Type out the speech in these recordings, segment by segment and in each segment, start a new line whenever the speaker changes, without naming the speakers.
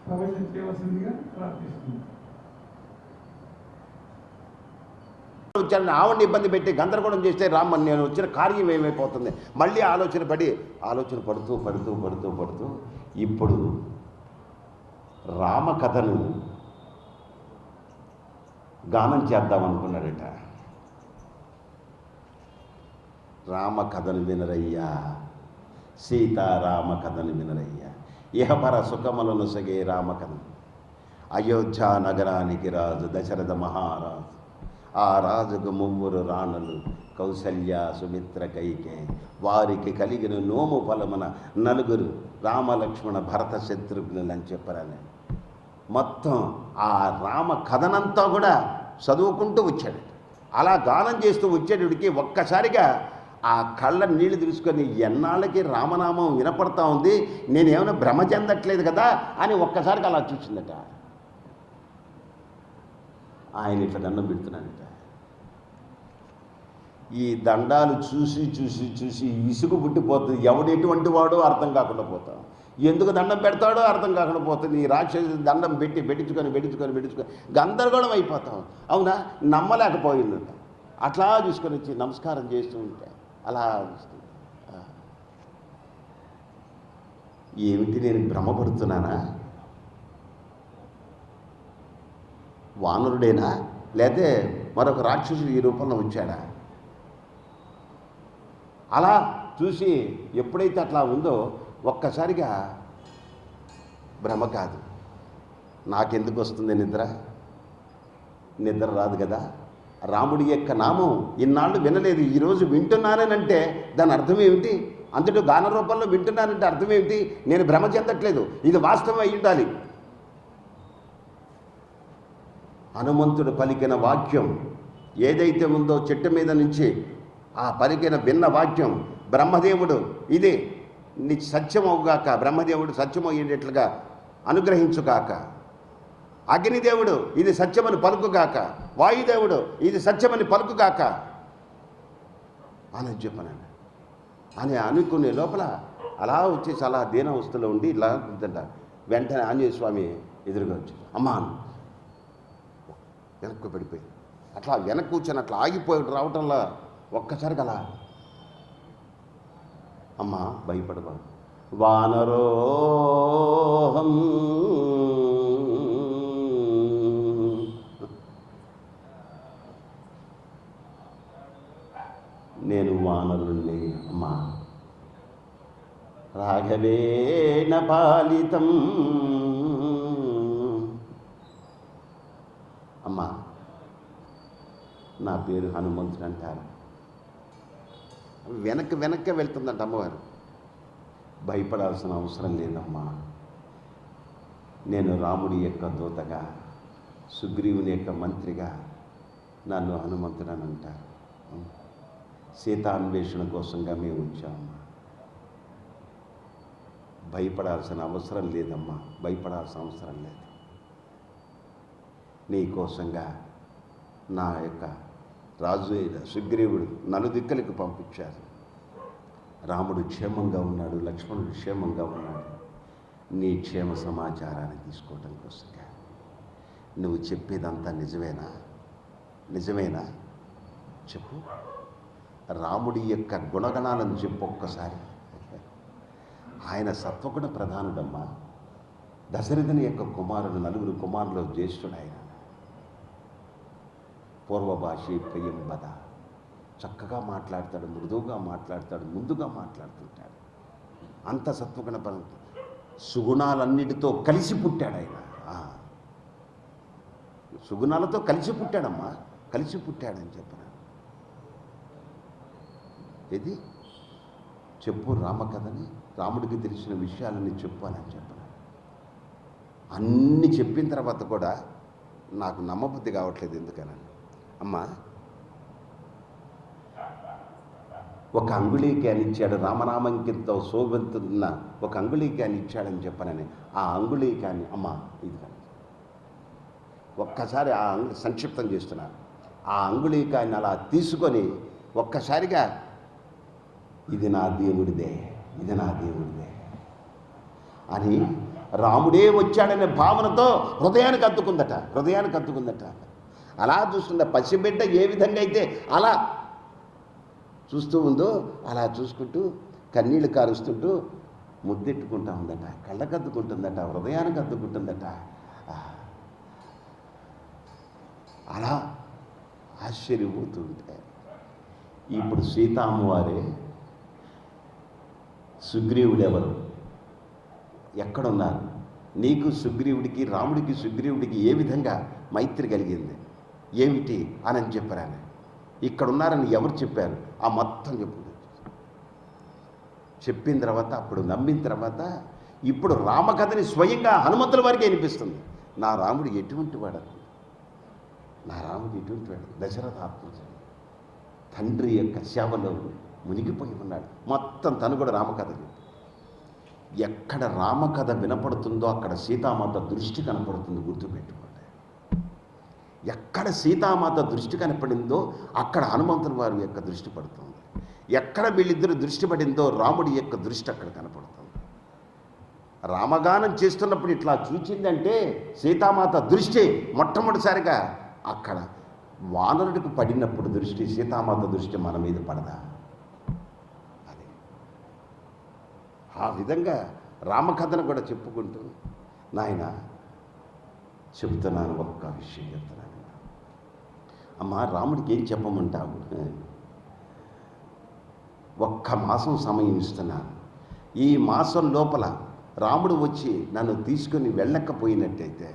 ప్రవచనం చేయవలసిందిగా ప్రార్థిస్తున్నాను.
వచ్చారని ఆవిడని ఇబ్బంది పెట్టి గందరగోళం చేస్తే రామ్మని నేను వచ్చిన కార్యం ఏమైపోతుంది, మళ్ళీ ఆలోచన పడుతూ ఇప్పుడు రామకథను గానం చేద్దామనుకున్నాడట. రామకథను వినరయ్యా, సీతారామ కథను వినరయ్యా, ఇహపర సుఖములను సగే రామకథను. అయోధ్య నగరానికి రాజు దశరథ మహారాజు, ఆ రాజుకు ముగ్గురు రాణులు కౌసల్య, సుమిత్ర, కైకే. వారికి కలిగిన నోము ఫలమున నలుగురు రామలక్ష్మణ భరత శత్రుఘ్నులు అని చెప్పారని మొత్తం ఆ రామ కథనంతా కూడా చదువుకుంటూ వచ్చాడు. అలా గానం చేస్తూ వచ్చేటికి ఒక్కసారిగా ఆ కళ్ళ నీళ్లు తీసుకొని ఎన్నాళ్ళకి రామనామం వినపడతా ఉంది, నేనేమైనా భ్రమ చెందట్లేదు కదా అని ఒక్కసారిగా అలా చూసిందట. ఆయన ఇట్లా దండం పెడుతున్నాడట. ఈ దండాలు చూసి ఇసుగు పుట్టిపోతుంది. ఎవడెటువంటి వాడో అర్థం కాకుండా పోతాం, ఎందుకు దండం పెడతాడో అర్థం కాకుండా పోతుంది. ఈ రాక్షసు దండం పెట్టించుకొని గందరగోళం అయిపోతాం. అవునా, నమ్మలేకపోయిందంట. అట్లా చూసుకొని వచ్చి నమస్కారం చేస్తూ ఉంటే అలా చూస్తుంది. ఏమిటి, నేను భ్రమపడుతున్నానా? వానరుడేనా, లేతే మరొక రాక్షసుడు ఈ రూపంలో వచ్చాడా? అలా చూసి ఎప్పుడైతే అట్లా ఉందో ఒక్కసారిగా భ్రమ కాదు, నాకెందుకు వస్తుంది నిద్ర రాదు కదా. రాముడి యొక్క నామం ఇన్నాళ్ళు వినలేదు, ఈరోజు వింటున్నానంటే దాని అర్థం ఏమిటి? అంతటా గాన రూపంలో వింటున్నానంటే అర్థం ఏమిటి? నేను భ్రమ చెందట్లేదు, ఇది వాస్తవం అయి ఉండాలి. హనుమంతుడు పలికిన వాక్యం ఏదైతే ఉందో, చెట్టు మీద నుంచి ఆ పలికిన విన్న వాక్యం బ్రహ్మదేవుడు ఇది సత్యమవుగాక, బ్రహ్మదేవుడు సత్యమయ్యేటట్లుగా అనుగ్రహించుగాక, అగ్నిదేవుడు ఇది సత్యమని పలుకుగాక, వాయుదేవుడు ఇది సత్యమని పలుకుగాక అని చెప్పాను అని అనుకునే లోపల అలా వచ్చేసి అలా దీనావస్థలో ఉండి ఇలా ఉంటుంట. వెంటనే ఆంజనేయ స్వామి ఎదురుగా వచ్చాడు. అమ్మా వెనక్కు పడిపోయి అట్లా వెనక్కి కూర్చొని అట్లా ఆగిపోయి రావటంలో ఒక్కసారిగా అలా, అమ్మా భయపడవా, వానరోహం నేను వానరుణ్ణి అమ్మా, రాఘవేణ పాలితం అమ్మా, నా పేరు హనుమంతుడు అంటారు. వెనక్కి వెళ్తుందంట అమ్మవారు. భయపడాల్సిన అవసరం లేదమ్మా, నేను రాముడి యొక్క దూతగా, సుగ్రీవుని యొక్క మంత్రిగా నన్ను హనుమంతుడు అని అంటారు. సీతాన్వేషణ కోసంగా మేము వచ్చామమ్మా, భయపడాల్సిన అవసరం లేదమ్మా, భయపడాల్సిన అవసరం లేదు. నీ కోసంగా నా యొక్క రాజు అయిన సుగ్రీవుడు నలుదిక్కలకు పంపించారు. రాముడు క్షేమంగా ఉన్నాడు, లక్ష్మణుడు క్షేమంగా ఉన్నాడు. నీ క్షేమ సమాచారాన్ని తీసుకోవటం కోసంగా. నువ్వు చెప్పేదంతా నిజమేనా చెప్పు. రాముడి యొక్క గుణగణాలను చెప్పు ఒక్కసారి. ఆయన సత్వగుణ ప్రధానుడమ్మా, దశరథుని యొక్క కుమారుడు, నలుగురు కుమారులు జ్యేష్ఠుడు ఆయన. పూర్వభాషి ప్రియం బద, చక్కగా మాట్లాడతాడు, మృదువుగా మాట్లాడతాడు, ముందుగా మాట్లాడుతుంటాడు. అంత సత్వగుణ సుగుణాలన్నిటితో కలిసి పుట్టాడు ఆయన. సుగుణాలతో కలిసి పుట్టాడమ్మా, కలిసి పుట్టాడని చెప్పిన ఇది చెప్పు రామకథని, రాముడికి తెలిసిన విషయాలని చెప్పాలని చెప్పిన. అన్నీ చెప్పిన తర్వాత కూడా నాకు నమ్మబుద్ధి కావట్లేదు. ఎందుకనండి అమ్మా, ఒక అంగుళీకాన్ని ఇచ్చాడు, రామనామంకితో శోభిస్తున్న ఒక అంగుళీకాన్ని ఇచ్చాడని చెప్పనని ఆ అంగుళీకాన్ని అమ్మ ఇది ఒక్కసారి ఆ సంక్షిప్తం చేస్తున్నాను. ఆ అంగుళీకాన్ని అలా తీసుకొని ఒక్కసారిగా ఇది నా దేవుడిదే అని రాముడే వచ్చాడనే భావనతో హృదయానికి అద్దుకుందట. అలా చూస్తుందా పసిబిడ్డ ఏ విధంగా అయితే అలా చూస్తూ ఉందో అలా చూసుకుంటూ కన్నీళ్లు కారుస్తుంటూ ముద్దెట్టుకుంటా ఉందట, కళ్ళకద్దుకుంటుందట, హృదయానికి అద్దుకుంటుందట. అలా ఆశ్చర్యపోతూ ఉంటే ఇప్పుడు సీతామ్మవారే సుగ్రీవుడెవరు, ఎక్కడున్నారు, నీకు సుగ్రీవుడికి రాముడికి సుగ్రీవుడికి ఏ విధంగా మైత్రి కలిగింది ఏమిటి అని చెప్పారని, ఇక్కడున్నారని ఎవరు చెప్పారు, ఆ మొత్తం చెప్పిన తర్వాత అప్పుడు నమ్మిన తర్వాత ఇప్పుడు రామకథని స్వయంగా హనుమంతుల వారికి అనిపిస్తుంది. నా రాముడు ఎటువంటి వాడు, దశరథ ఆత్మజుడు తండ్రి యొక్క సేవలో మునిగిపోయి ఉన్నాడు. మొత్తం తను కూడా రామకథ ఎక్కడ రామకథ వినపడుతుందో అక్కడ సీతామాత దృష్టి కనపడుతుంది, గుర్తుపెట్టుకోండి. ఎక్కడ సీతామాత దృష్టి కనపడిందో అక్కడ హనుమంతుల వారి యొక్క దృష్టి పడుతుంది. ఎక్కడ వీళ్ళిద్దరు దృష్టి పడిందో రాముడి యొక్క దృష్టి అక్కడ కనపడుతుంది. రామగానం చేస్తున్నప్పుడు ఇట్లా చూచిందంటే సీతామాత దృష్టి మొట్టమొదటిసారిగా అక్కడ వానరుడికి పడినప్పుడు దృష్టి, సీతామాత దృష్టి మన మీద పడదా? అది ఆ విధంగా రామకథను కూడా చెప్పుకుంటూ నాయన చెప్తున్నాను, ఒక్క విషయం చెప్తున్నాను. అమ్మా రాముడికి ఏం చెప్పమంటావు? ఒక్క మాసం సమయం ఇస్తున్నాను. ఈ మాసం లోపల రాముడు వచ్చి నన్ను తీసుకుని వెళ్ళకపోయినట్టయితే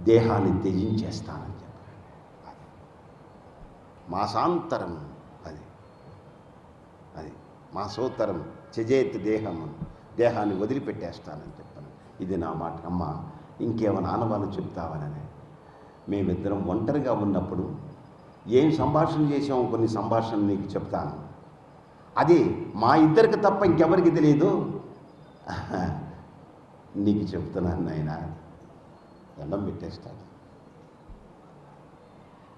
దేహాన్ని త్యజించేస్తానని చెప్పాడు. మాసాంతరం అది మాసోత్తరం త్యజేత్ దేహాన్ని వదిలిపెట్టేస్తానని చెప్పాను. ఇది నా మాట. అమ్మ ఇంకేమైనా ఆనవాళ్ళు చెప్తావనని. మేమిద్దరం ఒంటరిగా ఉన్నప్పుడు ఏం సంభాషణ చేసామో కొన్ని సంభాషణలు నీకు చెప్తాను. అది మా ఇద్దరికి తప్ప ఇంకెవరికి తెలియదు, నీకు చెప్తున్నాను నాయన. దండం పెట్టేస్తాడు.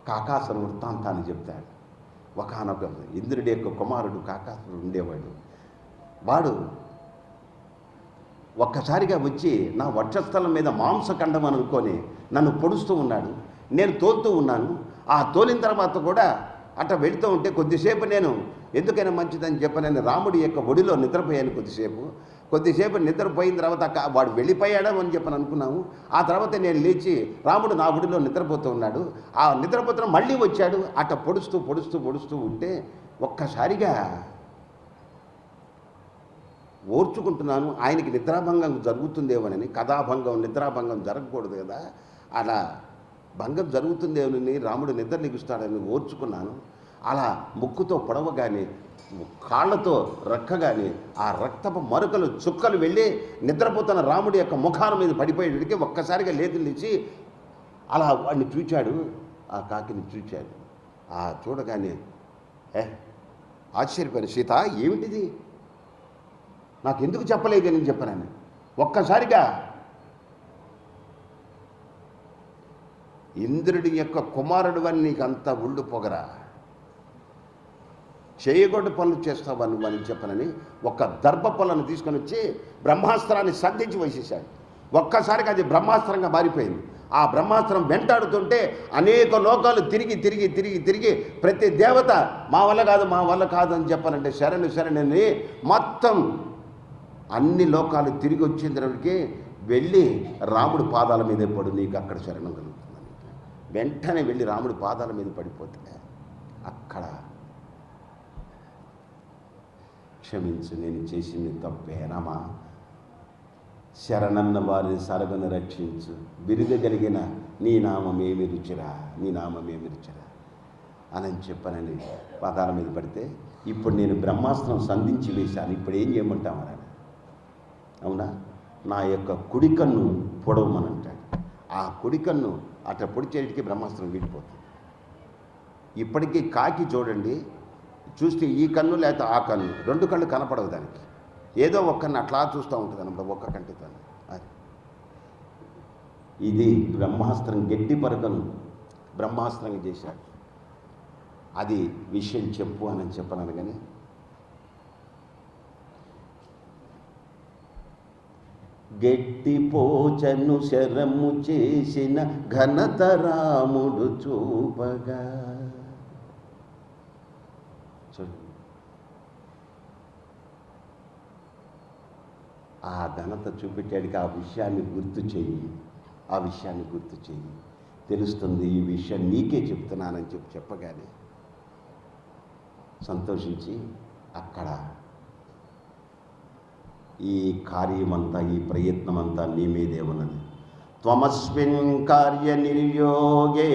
కాకాసుర వృత్తాంతాన్ని చెప్తాడు. ఒకానొక ఇంద్రుడి యొక్క కుమారుడు కాకాసురుడు ఉండేవాడు. వాడు ఒక్కసారిగా వచ్చి నా వక్షస్థలం మీద మాంసఖండం అని అనుకొని నన్ను పొడుస్తూ ఉన్నాడు. నేను తోలుతూ ఉన్నాను. ఆ తోలిన తర్వాత కూడా అట్లా వెళుతూ ఉంటే కొద్దిసేపు నేను ఎందుకైనా మంచిదని చెప్పనని రాముడి యొక్క ఒడిలో నిద్రపోయాను. కొద్దిసేపు నిద్రపోయిన తర్వాత వాడు వెళ్ళిపోయాడు అని చెప్పని అనుకున్నాము. ఆ తర్వాత నేను లేచి రాముడు నా ఒడిలో నిద్రపోతూ ఉన్నాడు. ఆ నిద్రపోతున్న మళ్ళీ వచ్చాడు. అట్లా పొడుస్తూ ఉంటే ఒక్కసారిగా ఓర్చుకుంటున్నాను. ఆయనకి నిద్రాభంగం జరుగుతుందేమోనని, కథాభంగం నిద్రాభంగం జరగకూడదు కదా, అలా భంగం జరుగుతుందేమోనని, రాముడు నిద్ర లెగుస్తాడని ఓర్చుకున్నాను. అలా ముక్కుతో పొడవగానే కాళ్ళతో రక్కగానే ఆ రక్తపు మరకలు చుక్కలు వెళ్ళి నిద్రపోతున్న రాముడి యొక్క ముఖాల మీద పడిపోయేటికి ఒక్కసారిగా లేచి అలా వాడిని చూచాడు. ఆ కాకిని చూచాడు. ఆ చూడగానే ఆశ్చర్యపోయిన సీత, ఏమిటిది, నాకెందుకు చెప్పలేదు నేను చెప్పానని. ఒక్కసారిగా ఇంద్రుడి యొక్క కుమారుడు అని నీకు అంత ఉళ్ళు పొగరా, చేయగొడ్డ పనులు చేస్తావని అని చెప్పనని ఒక దర్భ పొలను తీసుకొని వచ్చి బ్రహ్మాస్త్రాన్ని సంధించి వేసేశాడు. ఒక్కసారిగా అది బ్రహ్మాస్త్రంగా మారిపోయింది. ఆ బ్రహ్మాస్త్రం వెంటాడుతుంటే అనేక లోకాలు తిరిగి ప్రతి దేవత మా వల్ల కాదు అని చెప్పనంటే శరణని మొత్తం అన్ని లోకాలు తిరిగి వచ్చేందుకు వెళ్ళి రాముడి పాదాల మీదే పడు, నీకు అక్కడ శరణం కలుగుతుందని వెంటనే వెళ్ళి రాముడి పాదాల మీద పడిపోతే అక్కడ క్షమించు, నేను చేసింది తప్పేనమా, శరణన్న వారిని సరగను రక్షించు, బిరుదగలిగిన నీ నామమేమి రుచిరా అని చెప్పనని పాదాల మీద పడితే ఇప్పుడు నేను బ్రహ్మాస్త్రం సంధించి వేశాను, ఇప్పుడు ఏం చేయమంటామని. అవునా, నా యొక్క కుడికన్ను పొడవమనంటాడు. ఆ కుడికన్ను అట్లా పొడిచేటికి బ్రహ్మాస్త్రం వీడిపోతుంది. ఇప్పటికీ కాకి చూడండి, చూస్తే ఈ కన్ను లేకపోతే ఆ కన్ను, రెండు కళ్ళు కనపడవు దానికి, ఏదో ఒక్కరిని అట్లా చూస్తూ ఉంటుంది అన్నమాట, ఒక్క కంటితో. అది ఇది బ్రహ్మాస్త్రం, గట్టి పరకను బ్రహ్మాస్త్రంగా చేశాడు. అది విషయం చెప్పు అని చెప్పనను. కానీ గెట్టి పోచను శరము చేసిన ఘనత రాముడు చూపగా. ఆ ఘనత చూపెట్టాడికి ఆ విషయాన్ని గుర్తు చెయ్యి, ఆ విషయాన్ని గుర్తు చెయ్యి, తెలుస్తుంది. ఈ విషయం నీకే చెప్తున్నానని చెప్పగానే సంతోషించి అక్కడ ఈ కార్యమంతా, ఈ ప్రయత్నమంతా నీ మీదే ఉన్నది. త్వమస్మిన్ కార్య నిర్యోగే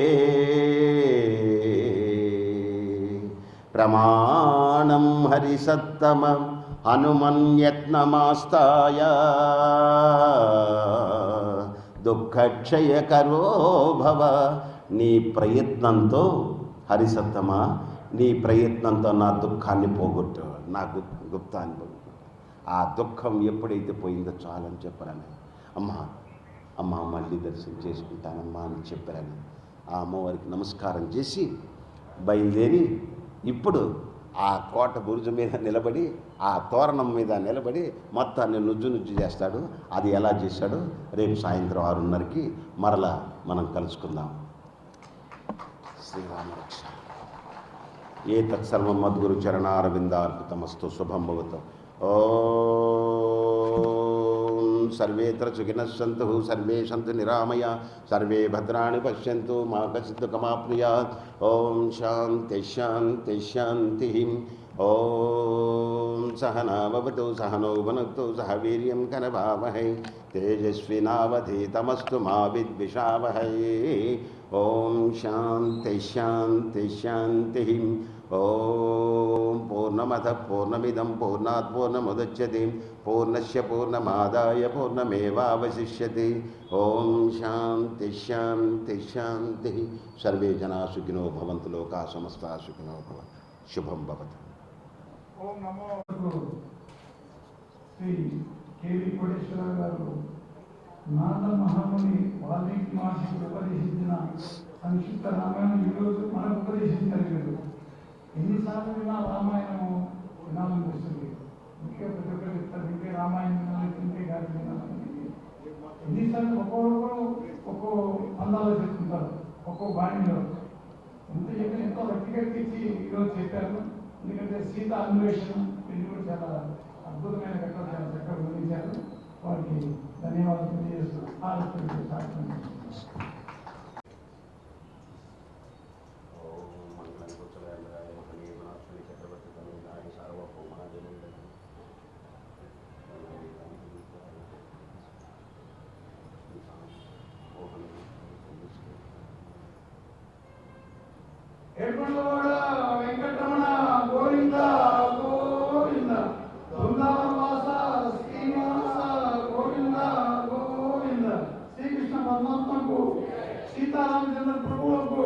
ప్రమాణం హరిసత్తమ హనుమన్యత్నమాస్తాయ దుఃఖక్షయకరో భవ. నీ ప్రయత్నంతో హరిసత్తమా, నీ ప్రయత్నంతో నా దుఃఖాన్ని పోగొట్టు, నా గుప్తాన్ని పోగొట్టు. ఆ దుఃఖం ఎప్పుడైతే పోయిందో చాలని చెప్పారని, అమ్మ మళ్ళీ దర్శనం చేసుకుంటానమ్మా అని చెప్పారని ఆ అమ్మవారికి నమస్కారం చేసి బయలుదేరి ఇప్పుడు ఆ కోట బురుజు మీద నిలబడి, ఆ తోరణం మీద నిలబడి మొత్తాన్ని నుజ్జు చేస్తాడు. అది ఎలా చేశాడో రేపు సాయంత్రం 6:30కి మరలా మనం కలుసుకుందాం. శ్రీరామరక్ష. ఏ తత్సర్వం మద్గురు చరణారవిందార్పితమస్తు. శుభం భవతు. ఓం సర్వేత్ర సుఖినః సంతు, సర్వే సంతు నిరామయ, సర్వే భద్రాణి పశ్యంతు, మా కచిత్ దుఃఖమాప్నుయాత్. ఓం శాంతి శాంతి శాంతి. ఓం సహనా భవతు, సహనౌ భునక్తు, సహ వీర్యం కరవావహై, తేజస్వినావధీతమస్తు మా విద్విషావహై. ఓం శాంతి శాంతి శాంతి. ఓం పూర్ణమద పూర్ణమిదం పూర్ణాత్ పూర్ణముదచ్యతే పూర్ణస్య పూర్ణమాదాయ పూర్ణమేవావశిష్యతే. ఓం శాంతి శాంతి శాంతి. సర్వే జనా సుఖినో భవంతు, లోకా సమస్తా సుఖినో భవంతు. శుభం భవతు.
ఓం నమో శ్రీ కేవి కోటేశ్వరరావు గారు నారద మహాముని వాల్మీకి మహర్షికి ఉపదేశించిన సంక్షిప్త రామాయణం ఈరోజు మనకు ఉపదేశించారు. మీరు ఎన్నిసార్లు విన్నా రామాయణము వినాలనిపిస్తుంది. ఇంకే ప్రతి ఒక్కరు చెప్తారు, ఇంకే రామాయణం వినాలి, ఇంకే గాలి వినాలని. ఎన్నిసార్లు ఒక్కొక్కరు ఒక్కో అందాలు చెప్తుంటారు, ఒక్కో బాణిలో. ఎంత చెప్పిన ఎంతో వ్యక్తిగతించి ఈరోజు చెప్పారు. ఎందుకంటే సీత అన్వేషణ ఇది కూడా చాలా అద్భుతమైన ఘట్టం, చాలా చక్కగా వివరించారు. వారికి ధన్యవాదాలు తెలియజేస్తూ ఆలోచన సాక్షి. ఏడుకొండలవాడ వెంకటరమణ గోవింద గోవింద, బృందావనవాస శ్రీనివాస గోవింద గోవింద. శ్రీకృష్ణ పరమాత్మకు, సీతారామచంద్ర ప్రభువులకు